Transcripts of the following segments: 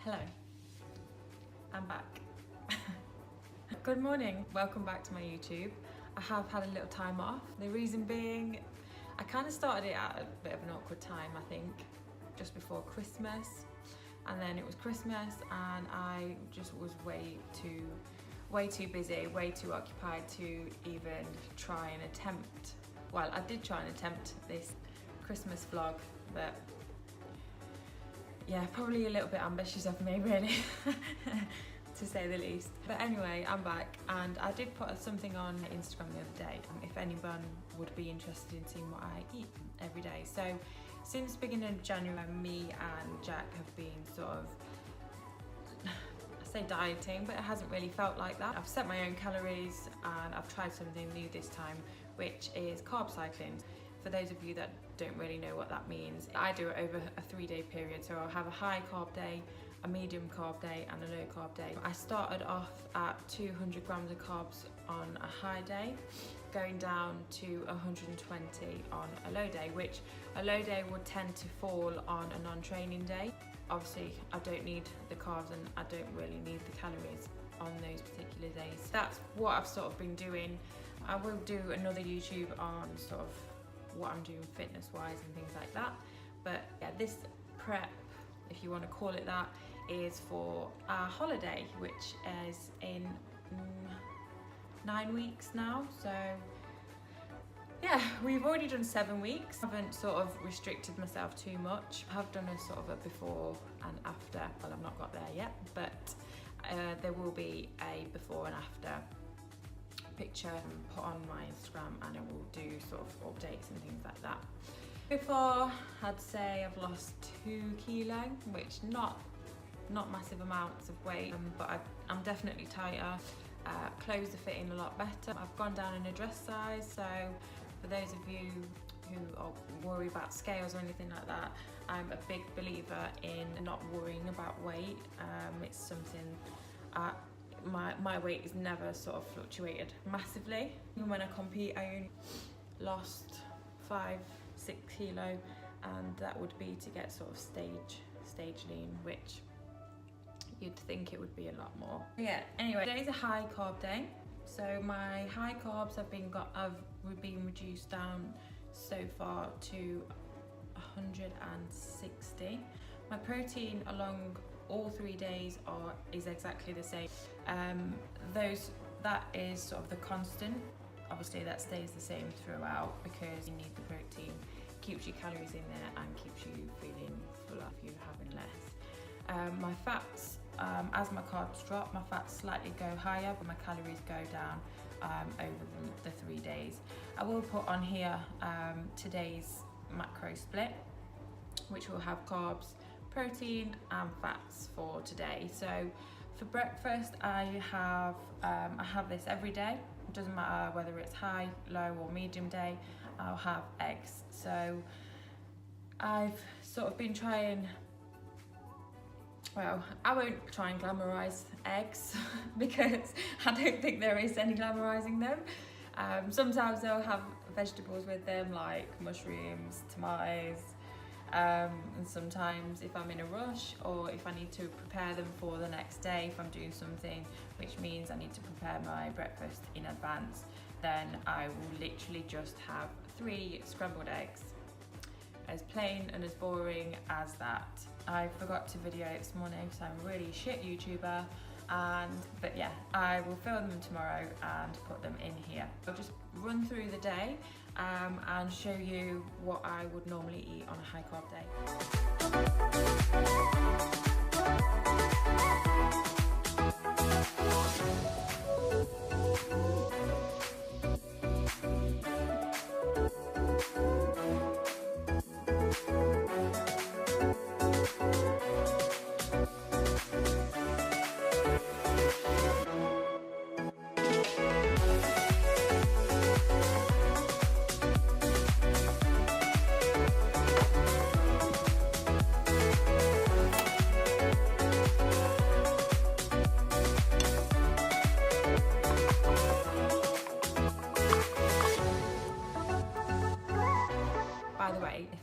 Hello, I'm back. Good morning, welcome back to my YouTube. I have had a little time off. The reason being, I kind of started it at a bit of an awkward time, I think, just before Christmas. And then it was Christmas and I just was way too busy, way too occupied to even try and attempt, well, I did try and attempt this Christmas vlog, but yeah, probably a little bit ambitious of me, really, to say the least. But anyway, I'm back and I did put something on Instagram the other day, if anyone would be interested in seeing what I eat every day. So since the beginning of January, me and Jack have been sort of, I say dieting, but it hasn't really felt like that. I've set my own calories and I've tried something new this time, which is carb cycling. For those of you that don't really know what that means, I do it over a 3-day period. So I'll have a high carb day, a medium carb day and a low carb day. I started off at 200 grams of carbs on a high day, going down to 120 on a low day, which a low day would tend to fall on a non-training day. Obviously, I don't need the carbs and I don't really need the calories on those particular days. That's what I've sort of been doing. I will do another YouTube on sort of what I'm doing fitness wise and things like that, but yeah, this prep, if you want to call it that, is for our holiday, which is in 9 weeks now. So yeah, we've already done 7 weeks. I haven't sort of restricted myself too much. I have done a sort of a before and after. Well, I've not got there yet, but there will be a before and after picture put on my Instagram, and I will do sort of updates and things like that. So far, I'd say I've lost 2 kilo, which not massive amounts of weight, but I'm definitely tighter. Clothes are fitting a lot better. I've gone down in a dress size, so for those of you who are worried about scales or anything like that, I'm a big believer in not worrying about weight. It's something my weight has never sort of fluctuated massively. Even when I compete, I only lost 5-6 kilo, and that would be to get sort of stage lean, which you'd think it would be a lot more. Yeah, anyway, today's a high carb day, so my high carbs have been reduced down so far to 160. My protein along all 3 days is exactly the same. That is sort of the constant. Obviously that stays the same throughout because you need the protein, keeps your calories in there and keeps you feeling fuller if you're having less. My fats, as my carbs drop, my fats slightly go higher, but my calories go down over the 3 days. I will put on here today's macro split, which will have carbs, protein and fats for today. So for breakfast, I have this every day. It doesn't matter whether it's high, low or medium day, I'll have eggs. So I've sort of been trying, well, I won't try and glamorize eggs because I don't think there is any glamorizing them. Sometimes they'll have vegetables with them like mushrooms, tomatoes, and sometimes if I'm in a rush or if I need to prepare them for the next day, if I'm doing something which means I need to prepare my breakfast in advance, then I will literally just have 3 scrambled eggs. As plain and as boring as that. I forgot to video it this morning because I'm a really shit YouTuber, but yeah, I will film them tomorrow and put them in here. I'll just run through the day and show you what I would normally eat on a high carb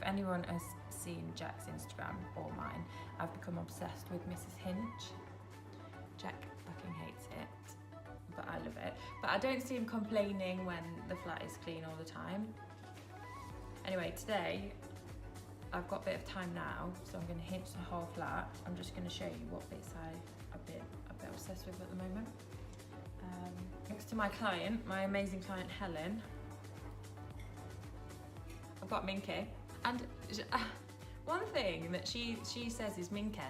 anyone has seen Jack's Instagram or mine, I've become obsessed with Mrs. Hinch. Jack fucking hates it, but I love it. But I don't see him complaining when the flat is clean all the time. Anyway, today I've got a bit of time now, so I'm going to hinch the whole flat. I'm just going to show you what bits I'm a bit obsessed with at the moment. Thanks to my client, my amazing client Helen, I've got Minky. And one thing that she says is Minky,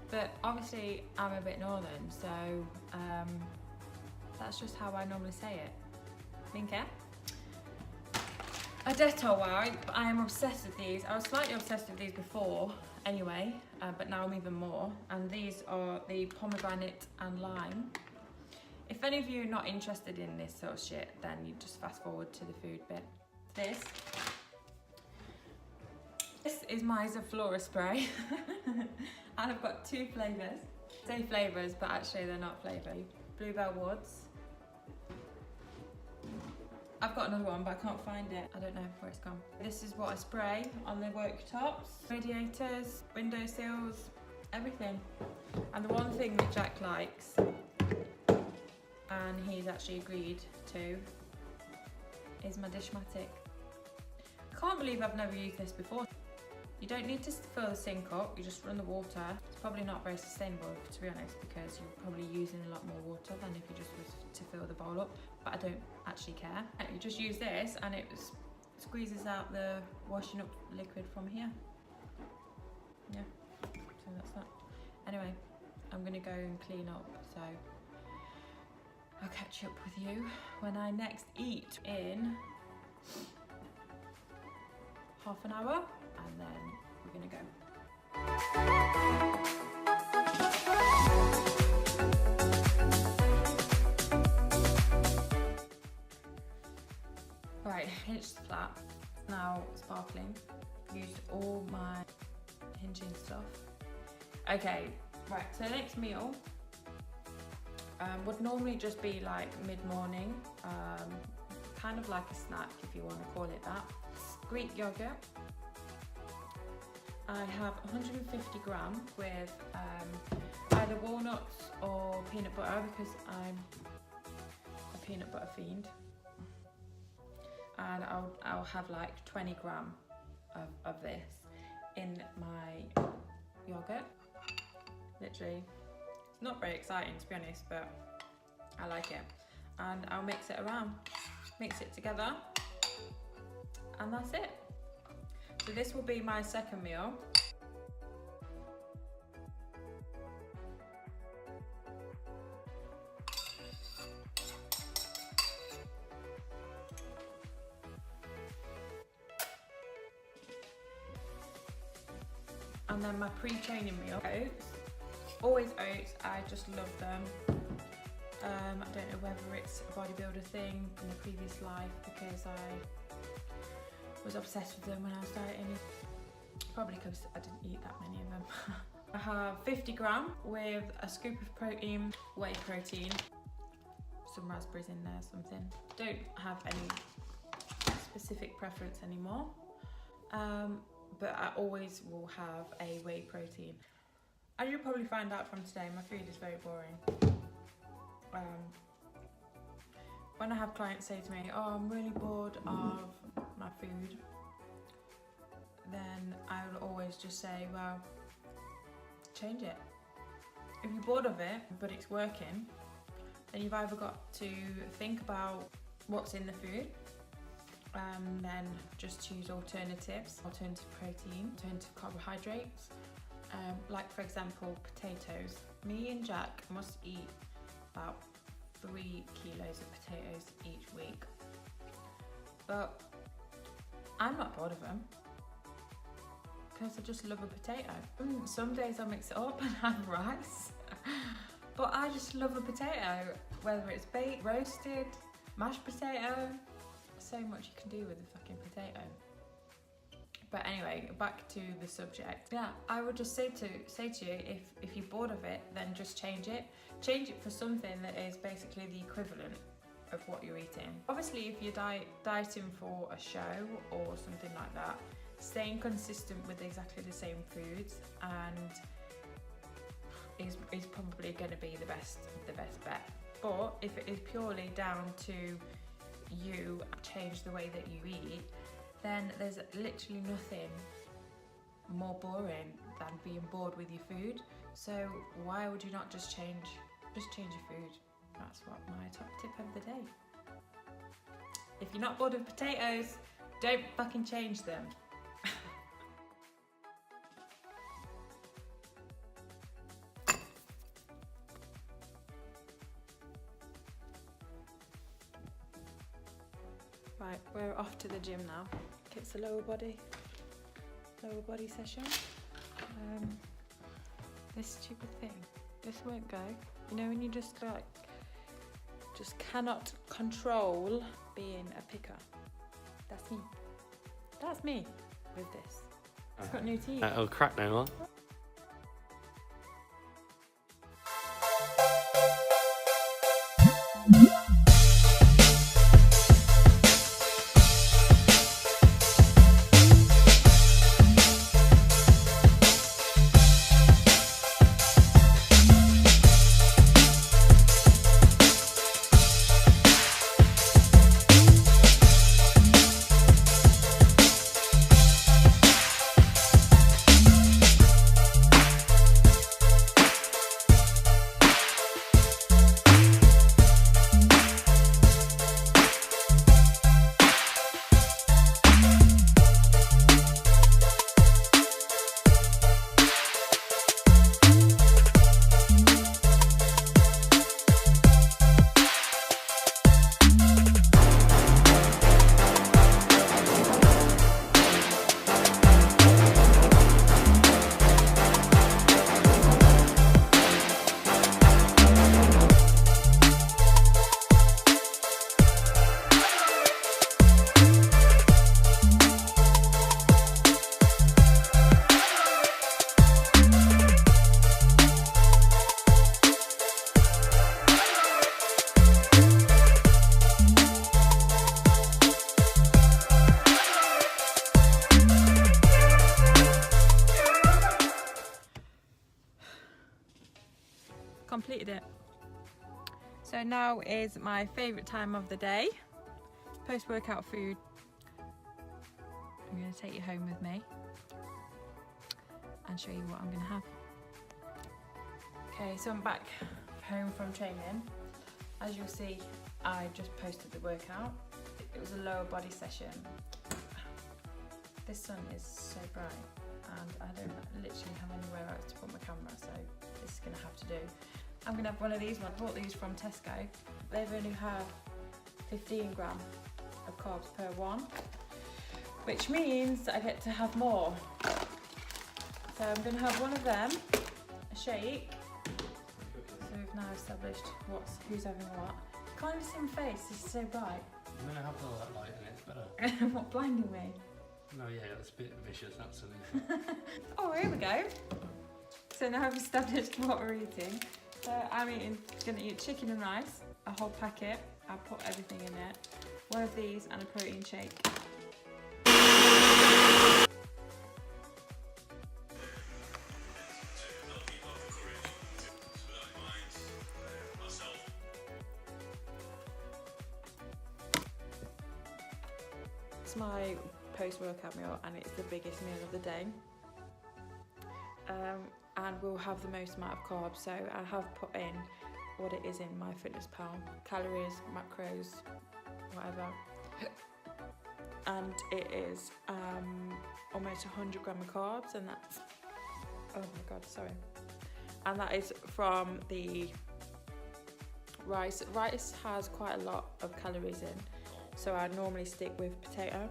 but obviously I'm a bit northern, so that's just how I normally say it. Minky. A Dettol wipe. I am obsessed with these. I was slightly obsessed with these before anyway, but now I'm even more. And these are the pomegranate and lime. If any of you are not interested in this sort of shit, then you just fast forward to the food bit. This is my Zaflora spray. And I've got 2 flavours. I say flavours, but actually they're not flavours. Bluebell Woods. I've got another one, but I can't find it. I don't know where it's gone. This is what I spray on the worktops, radiators, windowsills, everything. And the one thing that Jack likes, and he's actually agreed to, is my Dishmatic. I can't believe I've never used this before. You don't need to fill the sink up, you just run the water. It's probably not very sustainable, to be honest, because you're probably using a lot more water than if you just was to fill the bowl up, but I don't actually care. You just use this and it squeezes out the washing up liquid from here. Yeah, so that's that. Anyway, I'm gonna go and clean up, so I'll catch up with you when I next eat in half an hour, and then we're gonna go. Right, hinched the flat, now sparkling. Used all my Hinching stuff. Okay, right, so the next meal would normally just be like mid-morning, kind of like a snack if you want to call it that. Greek yogurt. I have 150 grams with either walnuts or peanut butter, because I'm a peanut butter fiend. And I'll have like 20 grams of this in my yogurt. Literally, it's not very exciting to be honest, but I like it. And I'll mix it around, mix it together, and that's it. So this will be my second meal. And then my pre-training meal, oats. Always oats, I just love them. I don't know whether it's a bodybuilder thing from the previous life, because I was obsessed with them when I was dieting. Probably because I didn't eat that many of them. I have 50 grams with a scoop of protein, whey protein, some raspberries in there, something. Don't have any specific preference anymore. But I always will have a whey protein. As you'll probably find out from today, my food is very boring. When I have clients say to me, oh, I'm really bored of my food, then I will always just say, well, change it. If you're bored of it, but it's working, then you've either got to think about what's in the food, then just choose alternatives, alternative protein, alternative carbohydrates, like for example potatoes. Me and Jack must eat about 3 kilos of potatoes each week, but I'm not bored of them because I just love a potato. Some days I mix it up and have rice, but I just love a potato, whether it's baked, roasted, mashed potato. So much you can do with a fucking potato. But anyway, back to the subject. Yeah, I would just say to you, if you're bored of it, then just change it. Change it for something that is basically the equivalent of what you're eating. Obviously, if you're dieting for a show or something like that, staying consistent with exactly the same foods and is probably going to be the best bet. But if it is purely down to you change the way that you eat, then there's literally nothing more boring than being bored with your food. So why would you not just change your food? That's what my top tip of the day. If you're not bored of potatoes, don't fucking change them. Right, we're off to the gym now. It's a lower body session. This stupid thing, this won't go. You know when you just cannot control being a picker. That's me with this. It's got new teeth. It'll crack now, huh? Completed it. So now is my favourite time of the day, post-workout food. I'm going to take you home with me and show you what I'm going to have. Okay, so I'm back home from training. As you'll see, I just posted the workout. It was a lower body session. This sun is so bright and I don't literally have anywhere else to put my camera, so this is going to have to do. I'm going to have one of these. I bought these from Tesco. They've only have 15 grams of carbs per one, which means I get to have more. So I'm going to have one of them, a shake. So we've now established who's having what. I can't even see my face, this is so bright. I'm going to have all that light and it's better. What, blinding me? No, yeah, it's a bit vicious, absolutely. Oh, here we go. So now I've established what we're eating. So I'm going to eat chicken and rice, a whole packet. I'll put everything in it. One of these and a protein shake. It's my post-workout meal and it's the biggest meal of the day. And we'll have the most amount of carbs, so I have put in what it is in MyFitnessPal, calories, macros, whatever, and it is almost 100 grams of carbs, and that's, oh my god, sorry, and that is from the rice. Rice has quite a lot of calories in, so I normally stick with potato.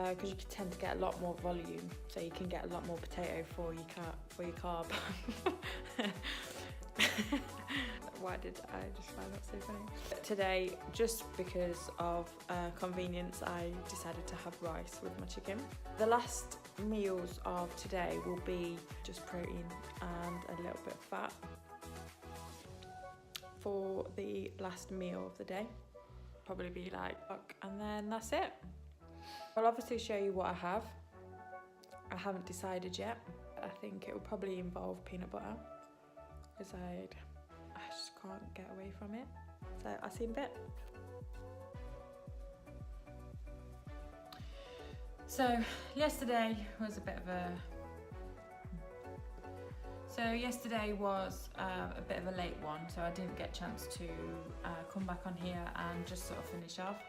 Because you can tend to get a lot more volume, so you can get a lot more potato for your carb. Why did I just find that so funny? Today, just because of convenience, I decided to have rice with my chicken. The last meals of today will be just protein and a little bit of fat for the last meal of the day. Probably be like, and then that's it. I'll obviously show you what I have I haven't decided yet. I think it will probably involve peanut butter because I just can't get away from it. So I'll see you in a bit. So yesterday was a bit of a late one, so I didn't get a chance to come back on here and just sort of finish off.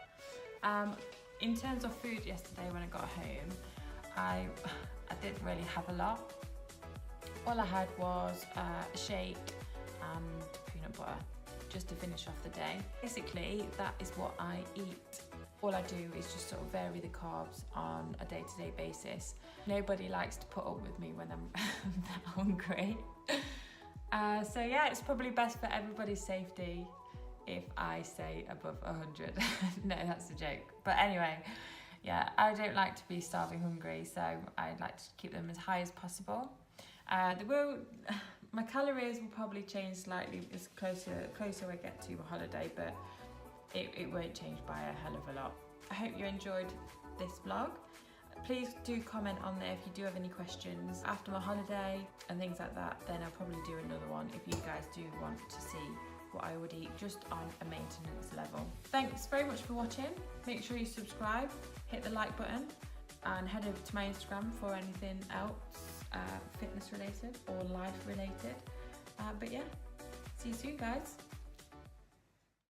In terms of food yesterday when I got home, I didn't really have a lot. All I had was a shake and peanut butter just to finish off the day. Basically, that is what I eat. All I do is just sort of vary the carbs on a day-to-day basis. Nobody likes to put up with me when I'm that hungry. So yeah, it's probably best for everybody's safety if I say above 100. No, that's a joke. But anyway, yeah, I don't like to be starving hungry, so I like to keep them as high as possible. My calories will probably change slightly as closer I get to a holiday, but it won't change by a hell of a lot. I hope you enjoyed this vlog. Please do comment on there if you do have any questions after my holiday and things like that. Then I'll probably do another one if you guys do want to see what I would eat just on a maintenance level. Thanks very much for watching. Make sure you subscribe, hit the like button, and head over to my Instagram for anything else fitness related or life related. But yeah, see you soon guys.